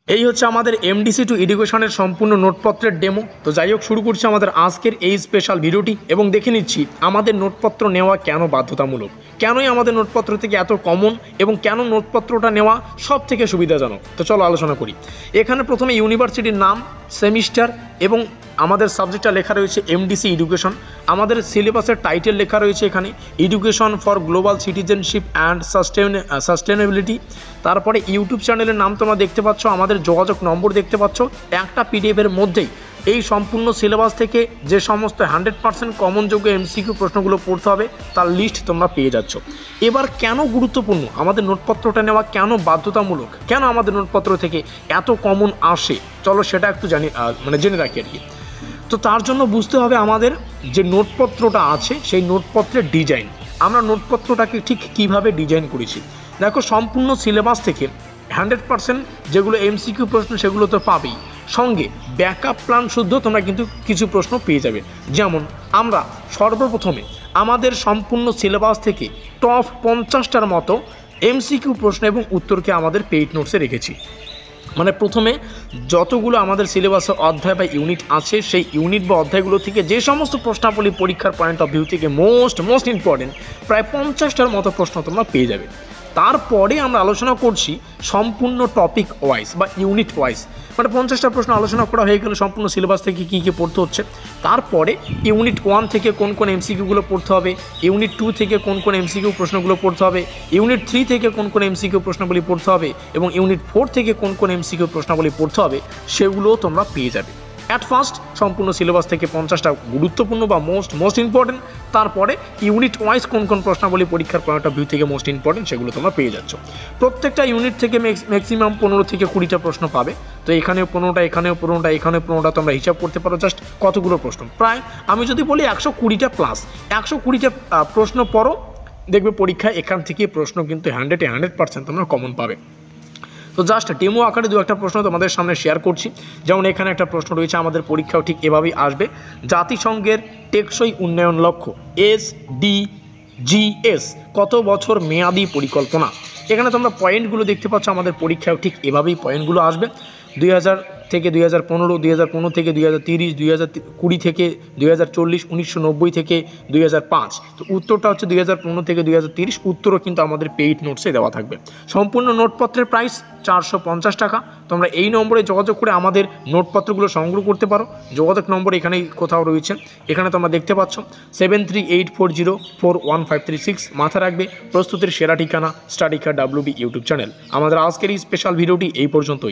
এই হচ্ছে আমাদের এমডিসি টু এডুকেশনের সম্পূর্ণ নোটপত্রের ডেমো। তো যাই হোক, শুরু করছি আমাদের আজকের এই স্পেশাল ভিডিওটি এবং দেখে নিচ্ছি আমাদের নোটপত্র নেওয়া কেন বাধ্যতামূলক, কেনই আমাদের নোটপত্র থেকে এত কমন এবং কেন নোটপত্রটা নেওয়া সব থেকে সুবিধাজনক। তো চলো আলোচনা করি। এখানে প্রথমে ইউনিভার্সিটির নাম, সেমিস্টার এবং আমাদের সাবজেক্টটা লেখা রয়েছে এমডিসি এডুকেশন। আমাদের সিলেবাসের টাইটেল লেখা রয়েছে এখানে education for global citizenship and sustainability. তারপরে ইউটিউব চ্যানেলের নাম তোমরা দেখতে পাচ্ছ, আমাদের যোগাযোগ নম্বর দেখতে পাচ্ছ। একটা পিডিএফের মধ্যেই এই সম্পূর্ণ সিলেবাস থেকে যে সমস্ত 100% কমনযোগ্য এমসিকিউ প্রশ্নগুলো পড়তে হবে তার লিস্ট তোমরা পেয়ে যাচ্ছ। এবার কেন গুরুত্বপূর্ণ আমাদের নোটপত্রটা নেওয়া, কেন বাধ্যতামূলক, কেন আমাদের নোটপত্র থেকে এত কমন আসে, চলো সেটা একটু জেনে রাখি আর কি। তো তার জন্য বুঝতে হবে আমাদের যে নোটপত্রটা আছে সেই নোটপত্রের ডিজাইন, আমরা নোটপত্রটাকে ঠিক কিভাবে ডিজাইন করেছি। দেখো, সম্পূর্ণ সিলেবাস থেকে 100% যেগুলো এমসিকিউ প্রশ্ন সেগুলো তো পাবেই, সঙ্গে ব্যাকআপ প্ল্যান শুদ্ধ তোমরা কিন্তু কিছু প্রশ্ন পেয়ে যাবে। যেমন আমরা সর্বপ্রথমে আমাদের সম্পূর্ণ সিলেবাস থেকে টপ 50টার মতো এমসিকিউ প্রশ্ন এবং উত্তরকে আমাদের পেইড নোটসে রেখেছি। মানে প্রথমে যতগুলো আমাদের সিলেবাসে অধ্যায় বা ইউনিট আছে সেই ইউনিট বা অধ্যায়গুলো থেকে যে সমস্ত প্রশ্নাবলী পরীক্ষার পয়েন্ট অফ ভিউ থেকে মোস্ট ইম্পর্টেন্ট প্রায় 50টার মতো প্রশ্ন তোমরা পেয়ে যাবে। তারপরে আমরা আলোচনা করছি সম্পূর্ণ টপিক ওয়াইজ বা ইউনিট ওয়াইজ, মানে 50টা প্রশ্ন আলোচনা করা হয়ে গেল সম্পূর্ণ সিলেবাস থেকে কী কী পড়তে হচ্ছে। তারপরে ইউনিট 1 থেকে কোন এমসিকিউগুলো পড়তে হবে, ইউনিট 2 থেকে কোন এমসিকিউ প্রশ্নগুলো পড়তে হবে, ইউনিট 3 থেকে কোন এমসিকিউ প্রশ্নগুলি পড়তে হবে এবং ইউনিট 4 থেকে কোন এমসিকিউ প্রশ্নগুলি পড়তে হবে সেগুলোও তোমরা পেয়ে যাবে। অ্যাট ফার্স্ট সম্পূর্ণ সিলেবাস থেকে 50টা গুরুত্বপূর্ণ বা মোস্ট ইম্পর্টেন্ট, তারপরে ইউনিট ওয়াইজ কোন প্রশ্নাবলী পরীক্ষার পয়েন্ট অফ ভিউ থেকে মোস্ট ইম্পর্টেন্ট সেগুলো তোমরা পেয়ে যাচ্ছ। প্রত্যেকটা ইউনিট থেকে ম্যাক্সিমাম 15 থেকে 20টা প্রশ্ন পাবে। তো এখানেও 15টা, এখানেও 15টা, এখানেও 15টা, তোমরা হিসাব করতে পারো জাস্ট কতগুলো প্রশ্ন। প্রায় আমি যদি বলি 120টা প্লাস, 120টা প্রশ্ন পড়ো, দেখবে পরীক্ষায় এখান থেকে প্রশ্ন কিন্তু 100% তোমরা কমন পাবে। তো জাস্ট ডেমো আকারে দু একটা প্রশ্ন তোমাদের সামনে শেয়ার করছি। যেমন এখানে একটা প্রশ্ন রয়েছে, আমাদের পরীক্ষাও ঠিক এভাবেই আসবে। জাতিসংঘের টেকসই উন্নয়ন লক্ষ্য SDGs কত বছর মেয়াদি পরিকল্পনা। এখানে তোমরা পয়েন্টগুলো দেখতে পাচ্ছ, আমাদের পরীক্ষাও ঠিক এভাবেই পয়েন্টগুলো আসবে। 2000 থেকে 2015, 2015 থেকে 2030, 2020 থেকে 2040, 1990 থেকে 2005। তো উত্তরটা হচ্ছে 2015 থেকে 2030। উত্তরও কিন্তু আমাদের পেইড নোটসে দেওয়া থাকবে। সম্পূর্ণ নোটপত্রের প্রাইস 450 টাকা। তোমরা এই নম্বরে যোগাযোগ করে আমাদের নোটপত্রগুলো সংগ্রহ করতে পারো। যোগাযোগ নম্বর এখানেই কোথাও রয়েছে, এখানে তোমরা দেখতে পাচ্ছ 7384041536। মাথা রাখবে, প্রস্তুতির সেরা ঠিকানা স্টাডিকার WB ইউটিউব চ্যানেল। আমাদের আজকের এই স্পেশাল ভিডিওটি এই পর্যন্তই।